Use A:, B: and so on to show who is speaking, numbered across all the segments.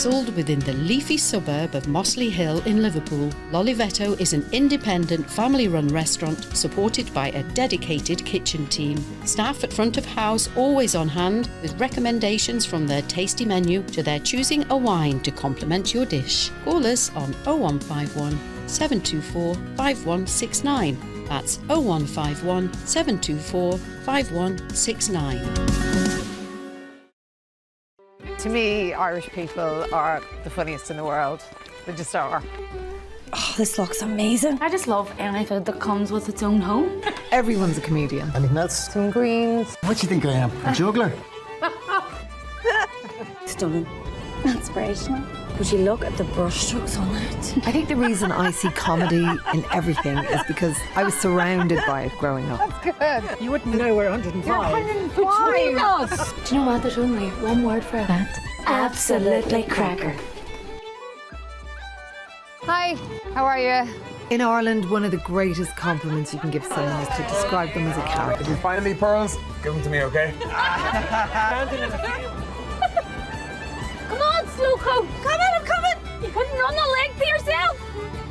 A: Nestled within the leafy suburb of Mossley Hill in Liverpool, L'Olivetto is an independent family-run restaurant supported by a dedicated kitchen team. Staff at front of house always on hand with recommendations from their tasty menu to their choosing a wine to complement your dish. Call us on 0151 724 5169. That's 0151 724 5169.
B: To me, Irish people are the funniest in the world. They just are.
C: Oh, this looks amazing.
D: I just love any food that comes with its own home.
B: Everyone's a comedian.
E: Anything else?
B: Some greens.
E: What do you think I am? A juggler?
C: Stunning. Inspirational. Would you look at the brushstrokes on it?
B: I think the reason I see comedy in everything is because I was surrounded by it growing up. That's good.
E: You wouldn't know we're 105.
B: You're 105.
D: Do you know what? There's only one word for that.
C: Absolutely cracker.
B: Hi, how are you? In Ireland, one of the greatest compliments you can give someone is to describe them as a character.
F: If you find any pearls, give them to me, okay?
D: Come on, Slowco! Come on, I'm coming! You couldn't run the leg for yourself!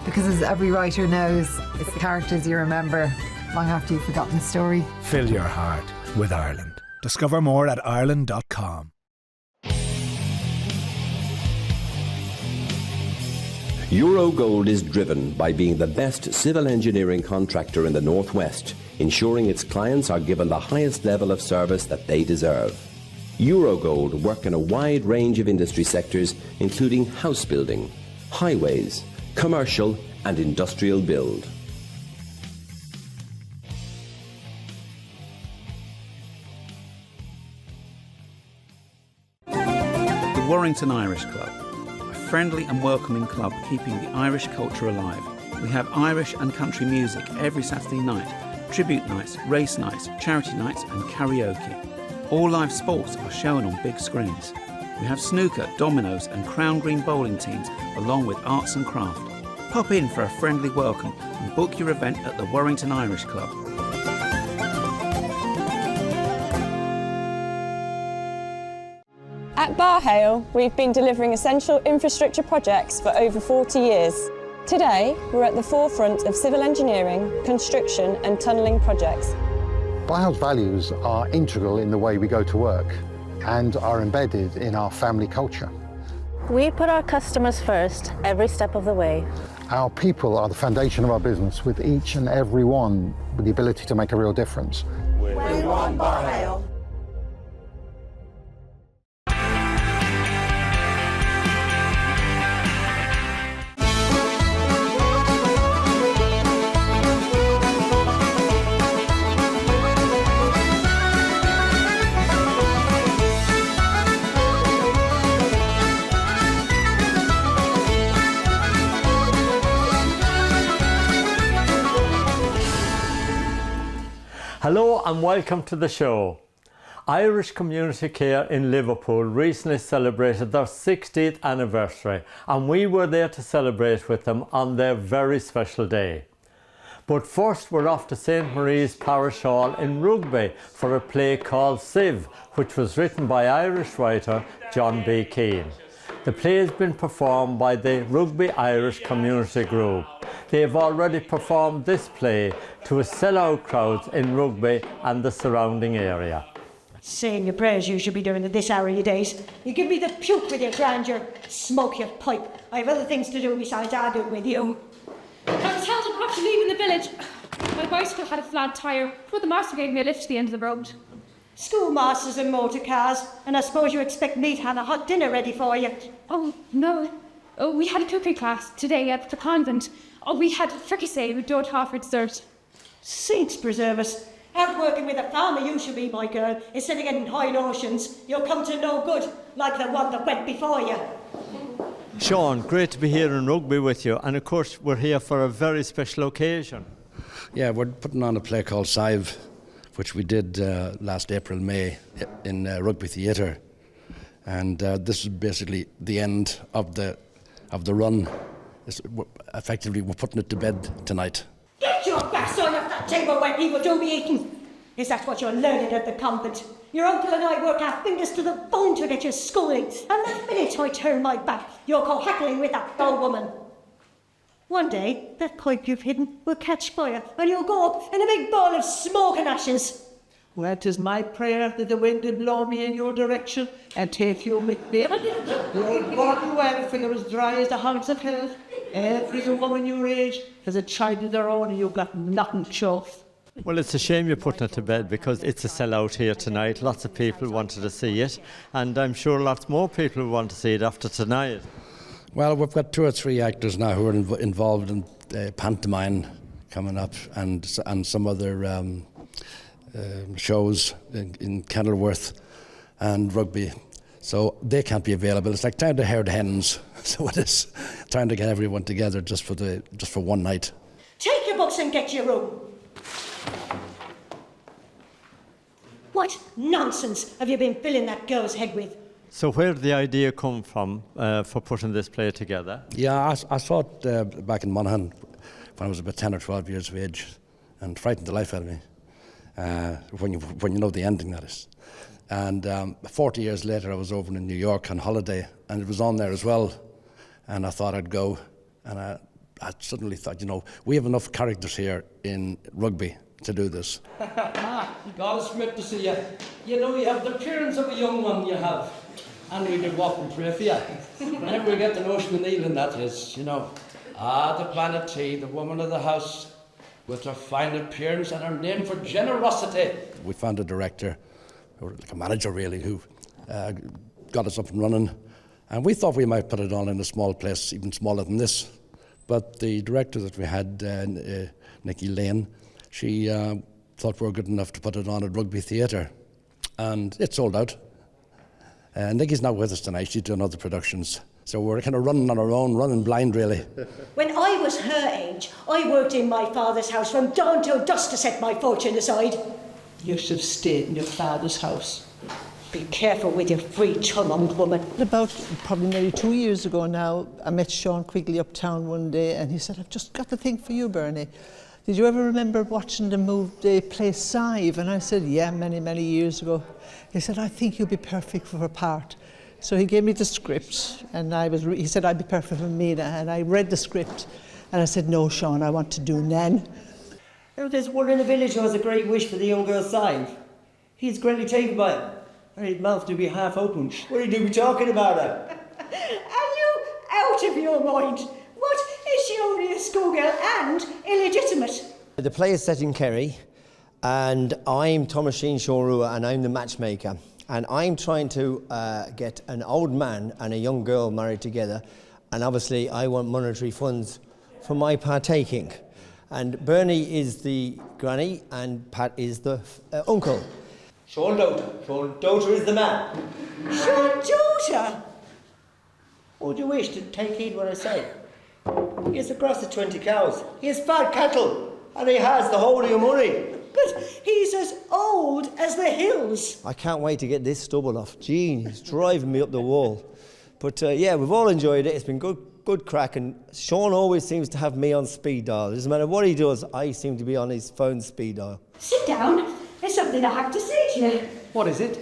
B: Because as every writer knows, it's the characters you remember long after you've forgotten the story.
G: Fill your heart with Ireland. Discover more at ireland.com.
H: Eurogold is driven by being the best civil engineering contractor in the Northwest, ensuring its clients are given the highest level of service that they deserve. Eurogold work in a wide range of industry sectors, including house building, highways, commercial and industrial build.
I: The Warrington Irish Club, a friendly and welcoming club keeping the Irish culture alive. We have Irish and country music every Saturday night, tribute nights, race nights, charity nights and karaoke. All live sports are shown on big screens. We have snooker, dominoes and crown green bowling teams along with arts and craft. Pop in for a friendly welcome and book your event at the Warrington Irish Club.
J: At Barhale, we've been delivering essential infrastructure projects for over 40 years. Today, we're at the forefront of civil engineering, construction and tunnelling projects.
E: Barhale's values are integral in the way we go to work and are embedded in our family culture.
J: We put our customers first every step of the way.
E: Our people are the foundation of our business, with each and every one with the ability to make a real difference.
J: We want Barhale.
K: Hello and welcome to the show. Irish Community Care in Liverpool recently celebrated their 60th anniversary and we were there to celebrate with them on their very special day. But first we're off to St Mary's Parish Hall in Rugby for a play called Sive, which was written by Irish writer John B Keane. The play has been performed by the Rugby Irish Community Group. They have already performed this play to a sellout crowds in Rugby and the surrounding area.
L: Saying your prayers you should be doing at this hour of your days. You give me the puke with your grandeur, smoke your pipe. I have other things to do besides argue with you.
D: I was held up after leaving the village. My bicycle had a flat tyre, but the master gave me a lift to the end of the road.
L: Schoolmasters and motor cars, and I suppose you expect me to have a hot dinner ready for you.
D: Oh, no. Oh, we had a cookery class today at the convent. Oh, we had fricassee with George Harford dessert.
L: Saints preserve us. Out working with a farmer you should be, my girl. Instead of getting high notions, you'll come to no good, like the one that went before you.
K: Sean, great to be here in Rugby with you, and of course we're here for a very special occasion.
M: Yeah, we're putting on a play called Sive, which we did last April, May in Rugby Theatre, and this is basically the end of the run. Effectively, we're putting it to bed tonight.
L: Get your backside off that table where people do be eating. Is that what you're learning at the convent? Your uncle and I work our fingers to the bone to get your schooling, and the minute I turn my back, you'll go haggling with that old woman. One day, that pipe you've hidden will catch fire, and you'll go up in a big ball of smoke and ashes.
N: Well, 'tis my prayer that the wind will blow me in your direction and take you with me. You'll walk well, for you're as dry as the hogs of hell. Every woman your age has a child of their own, and you've got nothing to show.
K: Well, it's a shame you're putting it to bed because it's a sellout here tonight. Lots of people wanted to see it, and I'm sure lots more people want to see it after tonight.
M: Well, we've got 2 or 3 actors now who are involved in pantomime coming up, and some other shows in Kenilworth and Rugby. So they can't be available. It's like trying to herd hens. So it is trying to get everyone together just for one night.
L: Take your books and get your room. What nonsense have you been filling that girl's head with?
K: So where did the idea come from for putting this play together?
M: Yeah, I saw it back in Monaghan when I was about 10 or 12 years of age, and frightened the life out of me. When you know the ending, that is. And 40 years later, I was over in New York on holiday, and it was on there as well. And I thought I'd go, and I suddenly thought, we have enough characters here in Rugby to do this.
O: God, it's great to see you. You have the appearance of a young one, you have. And we could walk and pray for you. Whenever we get the notion of Neil, and that is, the Planet T, the woman of the house, with her fine appearance and her name for generosity.
M: We found a director, or like a manager really, who got us up and running. And we thought we might put it on in a small place, even smaller than this. But the director that we had, Nikki Lane, she thought we were good enough to put it on at Rugby Theatre. And it sold out. Nikki's not with us tonight, she's doing other productions. So we're kind of running on our own, running blind really.
L: When I was her age, I worked in my father's house from dawn till dusk to set my fortune aside.
N: You should have stayed in your father's house.
L: Be careful with your free-tongued woman.
N: About probably nearly 2 years ago now, I met Sean Quigley uptown one day, and he said, "I've just got the thing for you, Bernie. Did you ever remember watching the play Sive?" And I said, "Yeah, many, many years ago." He said, "I think you'd be perfect for a part." So he gave me the script, and he said I'd be perfect for Mina, and I read the script, and I said, "No, Sean, I want to do Nan."
O: There's one in the village who has a great wish for the young girl Sive. He's greatly taken by it, and his mouth to be half open. What do you be talking about her?
L: Are you out of your mind? What, is she only a schoolgirl and illegitimate?
P: The play is set in Kerry, and I'm Thomasine Shorua, and I'm the matchmaker. And I'm trying to get an old man and a young girl married together, and obviously I want monetary funds for my partaking. And Bernie is the granny, and Pat is the uncle.
O: Sean Daughter. Sean Daughter is the man.
L: Sean Daughter?
O: What do you wish to take heed what I say? He has across the 20 cows. He has fat cattle, and he has the whole of your money.
L: But he's as old as the hills.
P: I can't wait to get this stubble off. Gee, it's driving me up the wall. But yeah, we've all enjoyed it. It's been good crack, and Sean always seems to have me on speed dial. It doesn't matter what he does, I seem to be on his phone speed dial.
L: Sit down. There's something I have to say to you.
O: What is it?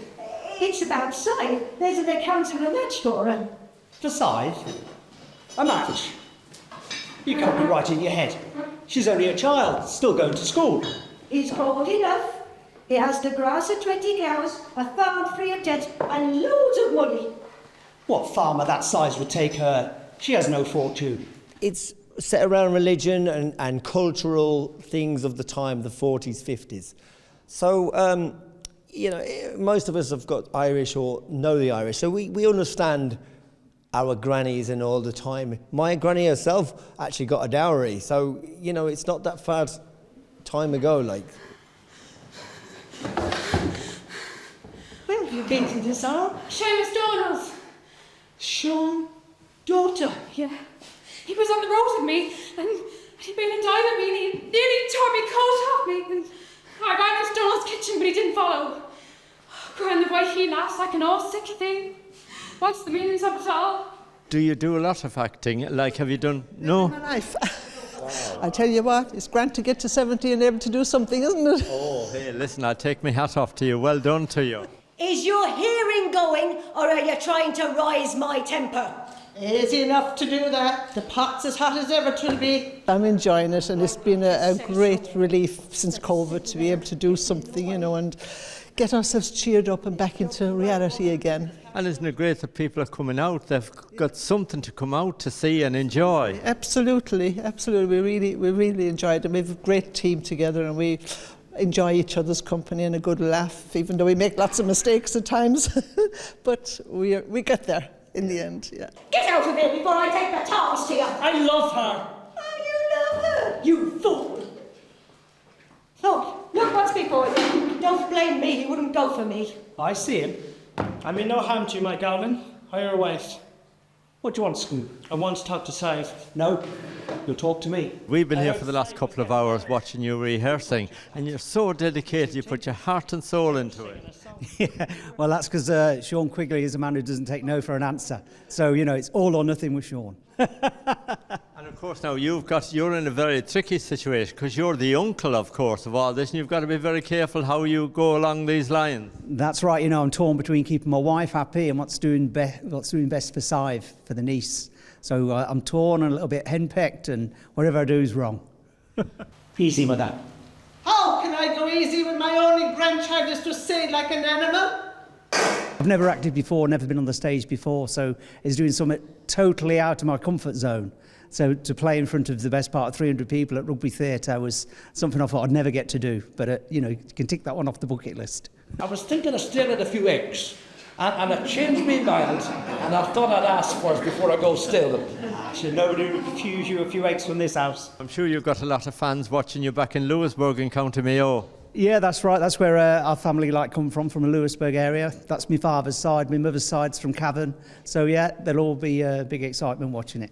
L: It's about Sive. There's an account of a match for her.
O: For Sive? A match? You can't be right in your head. She's only a child, still going to school.
L: He's old enough. He has the grass of 20 cows, a farm free of debt, and loads of money.
O: What farmer that size would take her? She has no fortune.
P: It's set around religion and cultural things of the time, the 40s, 50s. So, most of us have got Irish or know the Irish, so we understand our grannies and all the time. My granny herself actually got a dowry, so, it's not that far time ago, like.
L: Where have you been to this hour?
D: Seamus Donald's.
L: Sean Daughter?
D: Yeah. He was on the road with me, and he made a dive at me, and he nearly tore my coat off me. And I ran to Donald's kitchen, but he didn't follow. Crying the way he laughs like an all sick thing. What's the meanings of it all?
K: Do you do a lot of acting? Like, have you done? No.
N: My life. I tell you what, it's grand to get to 70 and able to do something, isn't it?
K: Oh, hey, listen, I'll take my hat off to you. Well done to you.
L: Is your hearing going, or are you trying to rise my temper?
N: Easy enough to do that. The pot's as hot as ever 'twill be. I'm enjoying it, and it's been a great relief since COVID to be able to do something, you know, and get ourselves cheered up and back into reality again.
K: And isn't it great that people are coming out? They've got something to come out to see and enjoy.
N: Absolutely, absolutely. We really enjoyed it. We have a great team together, and we enjoy each other's company and a good laugh, even though we make lots of mistakes at times. But we get there in the end, yeah.
L: Get out of here before I take the tongs to you.
O: I love her.
L: Oh, you love her? You fool. Look what's before you. Don't blame me, he wouldn't go for me.
O: I see him. I mean no harm to you, my darling. Hire a wife. What do you want, Scoop? I want to talk to Sive. No, you'll talk to me.
K: We've been here for the last couple of hours watching you rehearsing, and you're so dedicated, you put your heart and soul into it.
Q: Yeah, well, that's because Sean Quigley is a man who doesn't take no for an answer. So, you know, it's all or nothing with Sean.
K: And of course now you're in a very tricky situation because you're the uncle, of course, of all this, and you've got to be very careful how you go along these lines.
Q: That's right, you know, I'm torn between keeping my wife happy and what's doing best for Sive, for the niece. So I'm torn and a little bit henpecked, and whatever I do is wrong.
O: Easy, madame.
N: How can I go easy when my only grandchild is to say like an animal?
Q: I've never acted before, never been on the stage before, so it's doing something totally out of my comfort zone. So to play in front of the best part of 300 people at Rugby Theatre was something I thought I'd never get to do. But, you know, you can tick that one off the bucket list.
O: I was thinking of stealing a few eggs, and I changed my mind, and I thought I'd ask first before I go steal them.
R: Should nobody refuse you a few eggs from this house?
K: I'm sure you've got a lot of fans watching you back in Lewisburg in County Mayo.
Q: Yeah, that's right. That's where our family come from the Lewisburg area. That's my father's side. My mother's side's from Cavan. So, yeah, there'll all be big excitement watching it.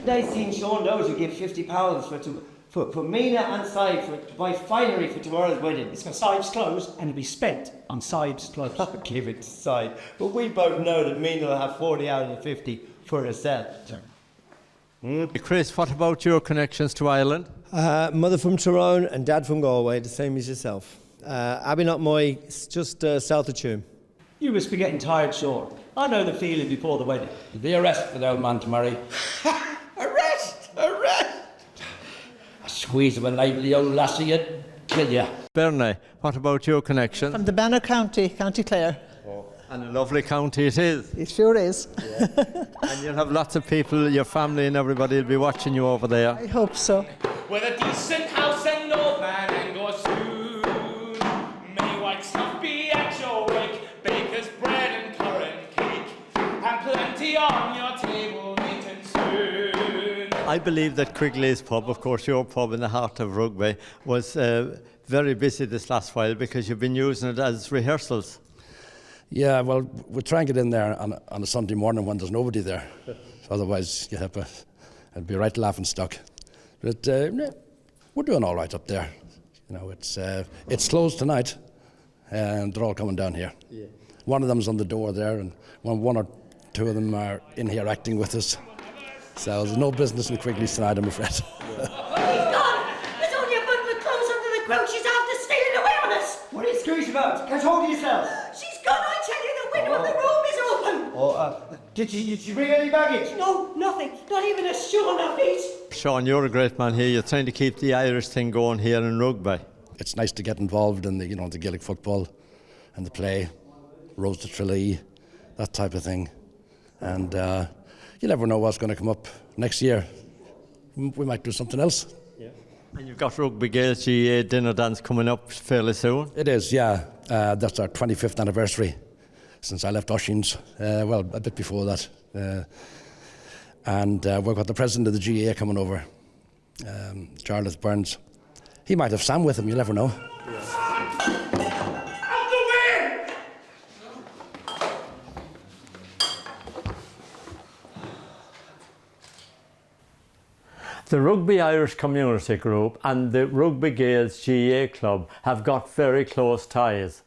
R: They've seen Sean knows to give £50 for Mina and Sive to buy finery for tomorrow's wedding. It's for Sive's clothes, and it'll be spent on Sive's clothes. Give it to Sive. But we both know that Mina will have 40 out of the 50 for herself.
K: Chris, what about your connections to Ireland?
P: Mother from Tyrone and dad from Galway, the same as yourself. Abbeynockmoy, just south of Tuam.
R: You must be getting tired, Sean. I know the feeling before the wedding.
O: You'll be arrested for the old man to marry.
R: Arrest!
O: A squeeze of a lively young lassie, you'd kill you.
K: Bernie, what about your connection?
N: From the Banner County, County Clare.
K: And a lovely county it is.
N: It sure is.
K: And you'll have lots of people, your family and everybody will be watching you over there.
N: I hope so.
S: With a decent house and old man and go soon. May white stuff be at your wake, baker's bread and currant cake, and plenty on your table waiting soon.
K: I believe that Quigley's pub, of course your pub in the heart of Rugby, was very busy this last while because you've been using it as rehearsals.
M: Yeah, well, we try and get in there on a Sunday morning when there's nobody there. Otherwise, it'd be right laughing stock. But we're doing all right up there. You know, it's closed tonight, and they're all coming down here. Yeah. One of them's on the door there, and one or two of them are in here acting with us. So there's no business in Quigley's tonight, I'm afraid.
L: He's gone! There's only a bundle of clothes under the quilt. She's after stealing away on us!
R: What are you screeching about? Get hold of yourself!
L: She's gone, I tell you, the window of the room is open!
R: Did you bring any baggage?
L: No, nothing. Not even a shoe on her feet.
K: Sean, you're a great man here. You're trying to keep the Irish thing going here in Rugby.
M: It's nice to get involved in the Gaelic football and the play, Rose to Tralee, that type of thing. And you never know what's going to come up next year. We might do something else.
K: Yeah. And you've got Rugby Gaels GA dinner dance coming up fairly soon.
M: It is, yeah. That's our 25th anniversary since I left Ossians. Well, a bit before that. And we've got the president of the GA coming over, Charles Burns. He might have Sam with him, you never know.
K: The Rugby Irish Community Group and the Rugby Gaels GA Club have got very close ties.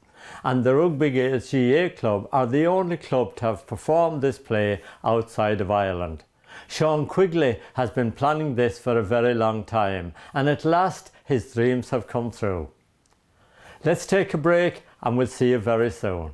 K: And the Rugby Gaels GA Club are the only club to have performed this play outside of Ireland. Sean Quigley has been planning this for a very long time, and at last his dreams have come true. Let's take a break and we'll see you very soon.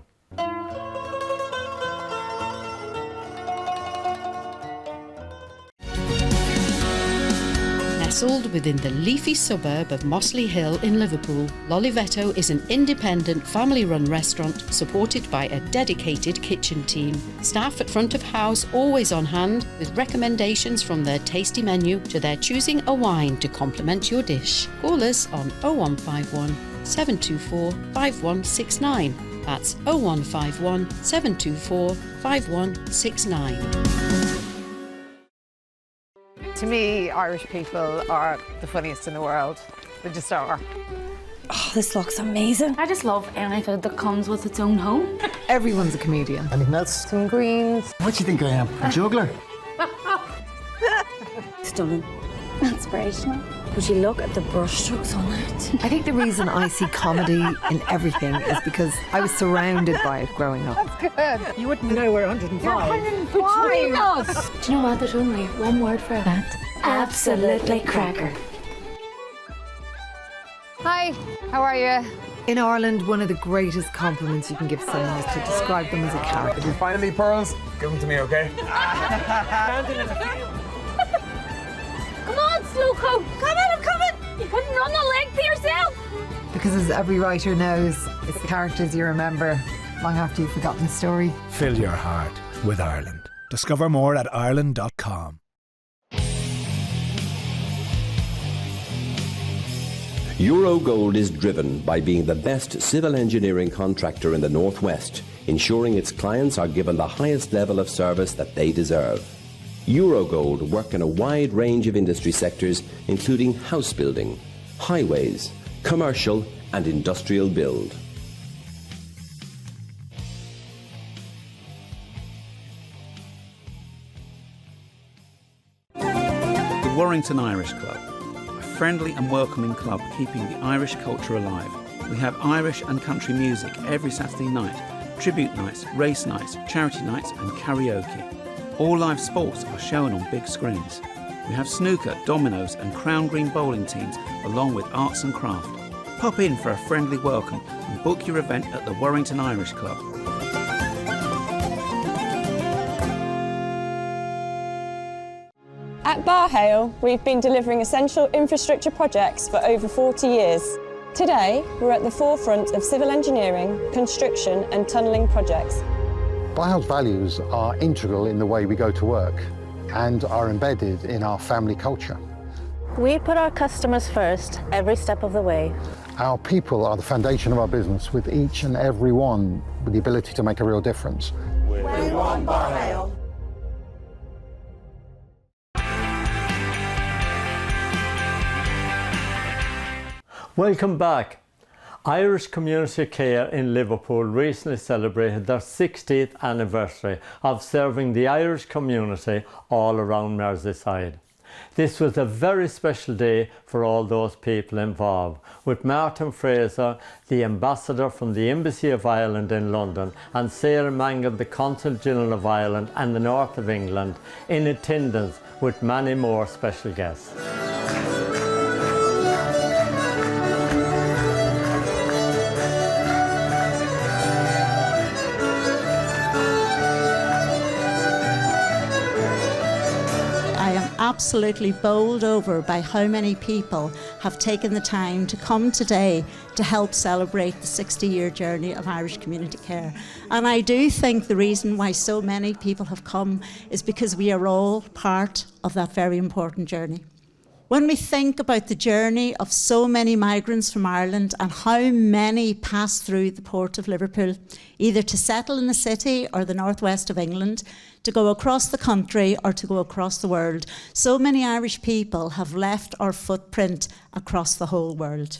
A: Nestled within the leafy suburb of Mossley Hill in Liverpool, Lolivetto is an independent family-run restaurant supported by a dedicated kitchen team. Staff at front of house always on hand with recommendations from their tasty menu to their choosing a wine to complement your dish. Call us on 0151 724 5169. That's 0151 724 5169.
B: To me, Irish people are the funniest in the world. They just are.
C: Oh, this looks amazing. I just love any food that comes with its own home.
B: Everyone's a comedian.
T: Anything else?
C: Some greens.
T: What do you think I am? A juggler?
C: Stunning. Inspirational. Would you look at the brushstrokes on it?
B: I think the reason I see comedy in everything is because I was surrounded by it growing up.
L: That's good.
R: You wouldn't know we're 105.
C: You're 105. Between us. Do you know what? There's only one word for that. Absolutely cracker.
B: Hi, how are you? In Ireland, one of the greatest compliments you can give someone is to describe them as a character.
F: If you find any pearls, give them to me, okay?
C: Come on, Slowcoat. Come on, I'm coming. You couldn't run the leg to yourself.
B: Because as every writer knows, it's the characters you remember long after you've forgotten the story.
G: Fill your heart with Ireland. Discover more at Ireland.com.
H: Eurogold is driven by being the best civil engineering contractor in the Northwest, ensuring its clients are given the highest level of service that they deserve. Eurogold work in a wide range of industry sectors, including house building, highways, commercial and industrial build.
I: The Warrington Irish Club, a friendly and welcoming club keeping the Irish culture alive. We have Irish and country music every Saturday night, tribute nights, race nights, charity nights and karaoke. All live sports are shown on big screens. We have snooker, dominoes and crown green bowling teams along with arts and craft. Pop in for a friendly welcome and book your event at the Warrington Irish Club.
J: At Barhale, we've been delivering essential infrastructure projects for over 40 years. Today, we're at the forefront of civil engineering, construction and tunnelling projects.
E: Barhale's values are integral in the way we go to work and are embedded in our family culture.
U: We put our customers first every step of the way.
E: Our people are the foundation of our business, with each and every one with the ability to make a real difference.
S: We want Barhale.
K: Welcome back. Irish Community Care in Liverpool recently celebrated their 60th anniversary of serving the Irish community all around Merseyside. This was a very special day for all those people involved, with Martin Fraser, the ambassador from the Embassy of Ireland in London, and Sarah Mangan, the Consul General of Ireland and the North of England, in attendance with many more special guests.
V: Absolutely bowled over by how many people have taken the time to come today to help celebrate the 60-year journey of Irish Community Care. And I do think the reason why so many people have come is because we are all part of that very important journey. When we think about the journey of so many migrants from Ireland and how many pass through the port of Liverpool, either to settle in the city or the northwest of England, to go across the country or to go across the world, so many Irish people have left our footprint across the whole world.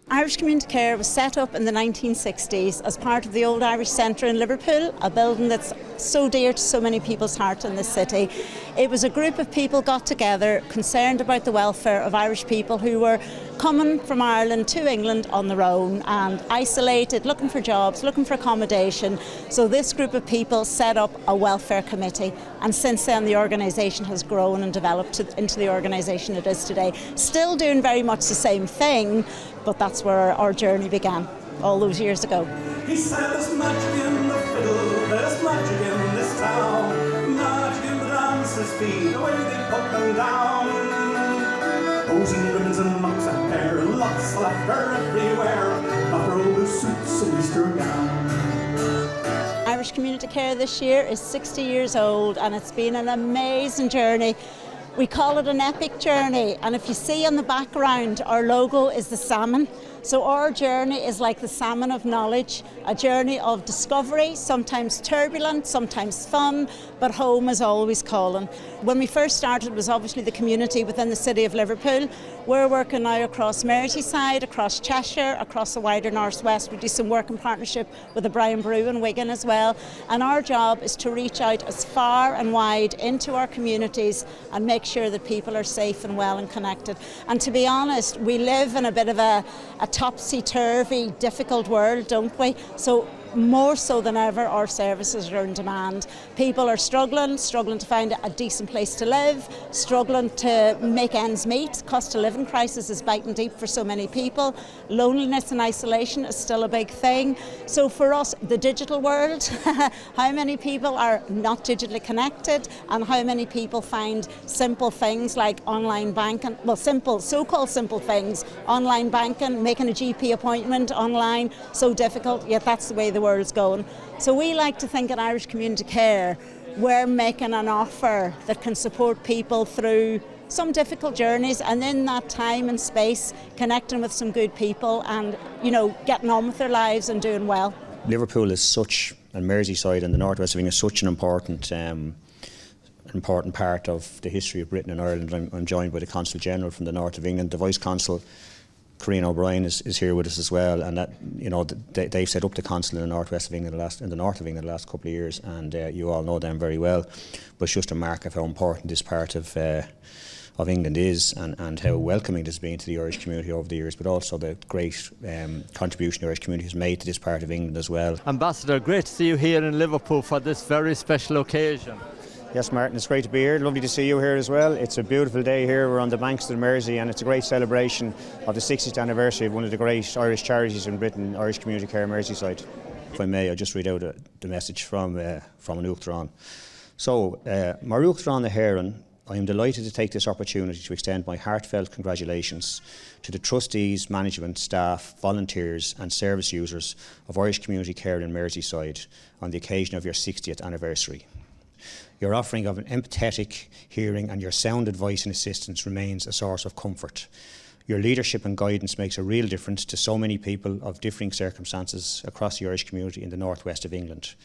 V: Irish Community Care was set up in the 1960s as part of the Old Irish Centre in Liverpool, a building that's so dear to so many people's heart in this city. It was a group of people got together concerned about the welfare of Irish people who were coming from Ireland to England on their own and isolated, looking for jobs, looking for accommodation. So this group of people set up a welfare committee, and since then the organisation has grown and developed into the organisation it is today. Still doing very much the same thing, but that's where our journey began all those years ago.
S: He said there's magic in the fiddle, there's magic in this town, magic in the dancers' feet, the way they put them down.
D: bows and ribbons and locks of hair, and lots of laughter everywhere, after all the suits and Easter gowns.
V: Irish Community Care this year is 60 years old, and it's been an amazing journey. We call it an epic journey, and if you see on the background, our logo is the salmon. So our journey is like the salmon of knowledge, a journey of discovery, sometimes turbulent, sometimes fun, but home is always calling. When we first started, it was obviously the community within the city of Liverpool. We're working now across Merseyside, across Cheshire, across the wider Northwest. We do some work in partnership with the Brian Brew in Wigan as well. And our job is to reach out as far and wide into our communities and make sure that people are safe and well and connected. And to be honest, we live in a bit of a topsy-turvy, difficult world, don't we? So more so than ever, our services are in demand. People are struggling to find a decent place to live, struggling to make ends meet. Cost of living crisis is biting deep for so many people. Loneliness and isolation is still a big thing. So for us, the digital world, how many people are not digitally connected, and how many people find simple things like online banking, well, so-called simple things, online banking, making a GP appointment online, so difficult, yet that's the way the world's going. So we like to think at Irish Community Care we're making an offer that can support people through some difficult journeys, and in that time and space connecting with some good people and, you know, getting on with their lives and doing well.
T: Liverpool is such, and Merseyside and the northwest of England is such an important part of the history of Britain and Ireland. I'm joined by the Consul General from the north of England, the Vice Consul Corrine O'Brien is here with us as well, and that, you know, they've set up the Consul in the northwest of England the north of England the last couple of years, and you all know them very well. But it's just a mark of how important this part of England is, and how welcoming it has been to the Irish community over the years, but also the great contribution the Irish community has made to this part of England as well.
K: Ambassador, great to see you here in Liverpool for this very special occasion.
T: Yes, Martin, it's great to be here. Lovely to see you here as well. It's a beautiful day here. We're on the banks of the Mersey, and it's a great celebration of the 60th anniversary of one of the great Irish charities in Britain, Irish Community Care Merseyside. If I may, I'll just read out the message from an Uachtaráin. So, Mar Uachtaráin na hÉireann, I am delighted to take this opportunity to extend my heartfelt congratulations to the trustees, management, staff, volunteers and service users of Irish Community Care in Merseyside on the occasion of your 60th anniversary. Your offering of an empathetic hearing and your sound advice and assistance remains a source of comfort. Your leadership and guidance makes a real difference to so many people of differing circumstances across the Irish community in the northwest of England.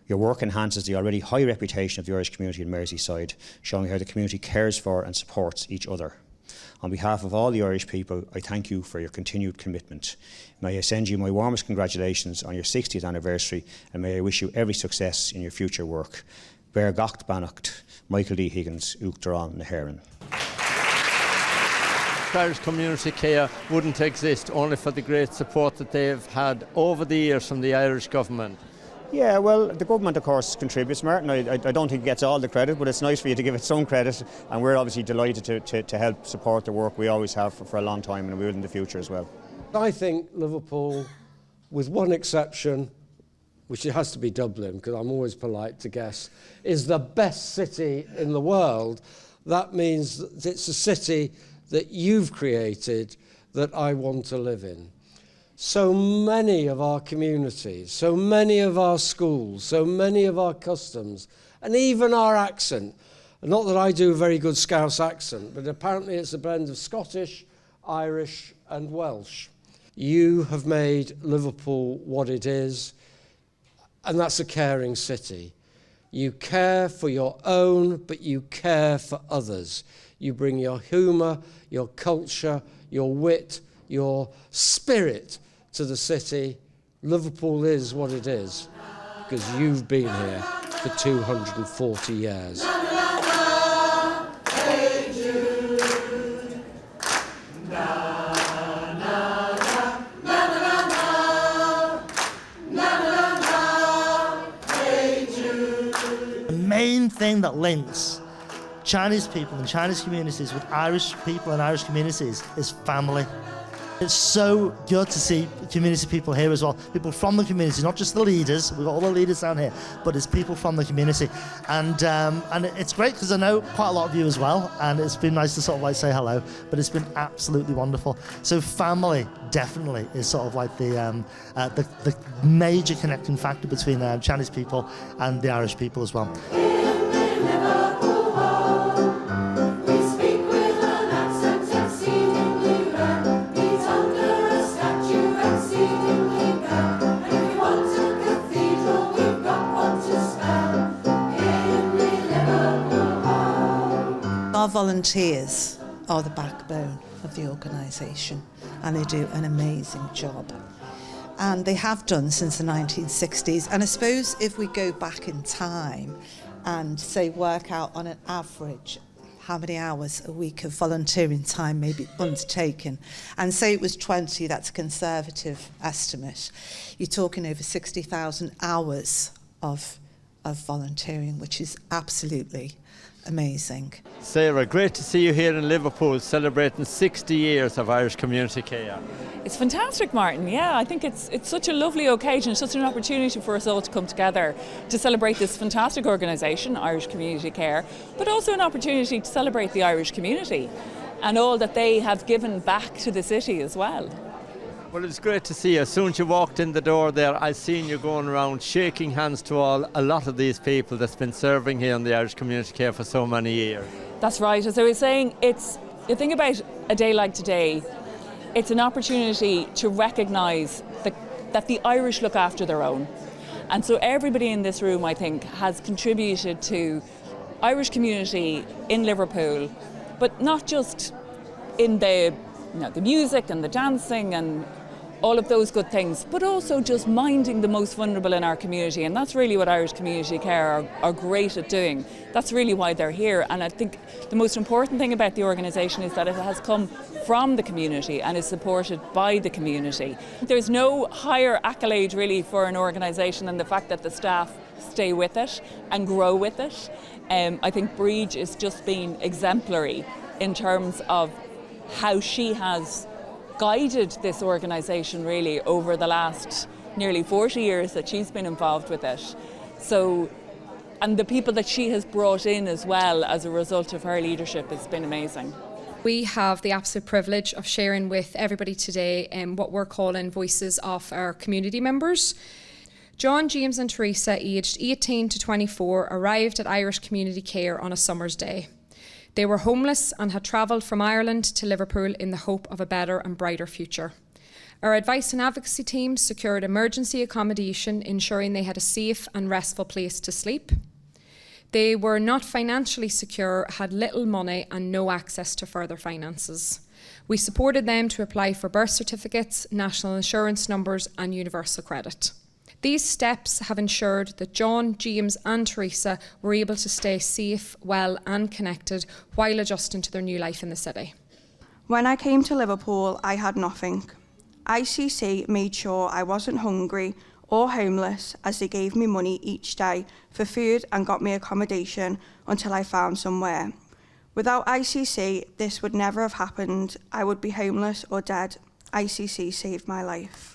T: Your work enhances the already high reputation of the Irish community in Merseyside, showing how the community cares for and supports each other. On behalf of all the Irish people, I thank you for your continued commitment. May I send you my warmest congratulations on your 60th anniversary, and may I wish you every success in your future work. Bear Gacht Bannacht, Michael D Higgins, Uachtaráin na hÉireann.
K: Irish Community Care wouldn't exist only for the great support that they've had over the years from the Irish government.
T: Yeah, well, the government, of course, contributes, Martin. I don't think it gets all the credit, but it's nice for you to give it some credit, and we're obviously delighted to help support the work we always have for a long time, and we will in the future as well.
W: I think Liverpool, with one exception, which it has to be Dublin, because I'm always polite to guess, is the best city in the world. That means that it's a city that you've created that I want to live in. So many of our communities, so many of our schools, so many of our customs, and even our accent. Not that I do a very good Scouse accent, but apparently it's a blend of Scottish, Irish and Welsh. You have made Liverpool what it is, and that's a caring city. You care for your own, but you care for others. You bring your humour, your culture, your wit, your spirit to the city. Liverpool is what it is because you've been here for 240 years.
X: Main thing that links Chinese people and Chinese communities with Irish people and Irish communities is family. It's so good to see community people here as well. People from the community, not just the leaders. We've got all the leaders down here, but it's people from the community. And it's great because I know quite a lot of you as well, and it's been nice to sort of like say hello, but it's been absolutely wonderful. So family definitely is sort of like the major connecting factor between Chinese people and the Irish people as well.
N: Our volunteers are the backbone of the organisation, and they do an amazing job. And they have done since the 1960s. And I suppose if we go back in time and say work out on an average how many hours a week of volunteering time may be undertaken, and say it was 20, that's a conservative estimate, you're talking over 60,000 hours of volunteering, which is absolutely amazing.
K: Sarah, great to see you here in Liverpool celebrating 60 years of Irish community care.
O: It's fantastic, Martin. Yeah, I think it's such a lovely occasion, such an opportunity for us all to come together to celebrate this fantastic organisation, Irish Community Care, but also an opportunity to celebrate the Irish community and all that they have given back to the city as well.
K: Well, it's great to see you. As soon as you walked in the door there, I seen you going around shaking hands to a lot of these people that's been serving here in the Irish Community Care for so many years.
O: That's right. As I was saying, you think about a day like today, it's an opportunity to recognise that the Irish look after their own. And so everybody in this room, I think, has contributed to Irish community in Liverpool, but not just in the music and the dancing and all of those good things, but also just minding the most vulnerable in our community. And that's really what Irish Community Care are great at doing. That's really why they're here. And I think the most important thing about the organisation is that it has come from the community and is supported by the community. There's no higher accolade really for an organisation than the fact that the staff stay with it and grow with it. I think Breege is just being exemplary in terms of how she has guided this organisation really over the last nearly 40 years that she's been involved with it. So, and the people that she has brought in as well as a result of her leadership has been amazing.
P: We have the absolute privilege of sharing with everybody today what we're calling Voices of our community members. John, James and Teresa, aged 18 to 24, arrived at Irish Community Care on a summer's day. They were homeless and had travelled from Ireland to Liverpool in the hope of a better and brighter future. Our advice and advocacy team secured emergency accommodation, ensuring they had a safe and restful place to sleep. They were not financially secure, had little money and no access to further finances. We supported them to apply for birth certificates, national insurance numbers and universal credit. These steps have ensured that John, James and Teresa were able to stay safe, well and connected while adjusting to their new life in the city.
Q: When I came to Liverpool, I had nothing. ICC made sure I wasn't hungry or homeless, as they gave me money each day for food and got me accommodation until I found somewhere. Without ICC, this would never have happened. I would be homeless or dead. ICC saved my life.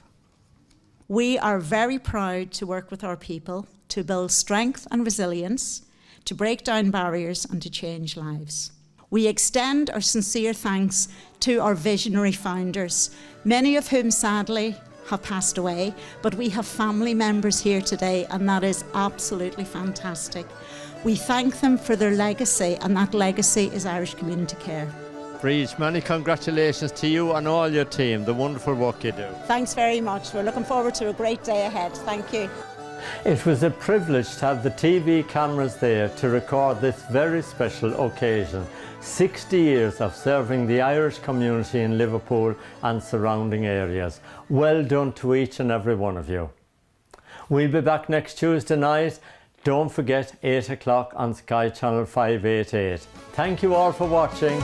V: We are very proud to work with our people to build strength and resilience, to break down barriers and to change lives. We extend our sincere thanks to our visionary founders, many of whom sadly have passed away, but we have family members here today and that is absolutely fantastic. We thank them for their legacy and that legacy is Irish Community Care.
K: Breege, many congratulations to you and all your team, the wonderful work you do.
V: Thanks very much. We're looking forward to a great day ahead. Thank you.
K: It was a privilege to have the TV cameras there to record this very special occasion. 60 years of serving the Irish community in Liverpool and surrounding areas. Well done to each and every one of you. We'll be back next Tuesday night. Don't forget 8 o'clock on Sky Channel 588. Thank you all for watching.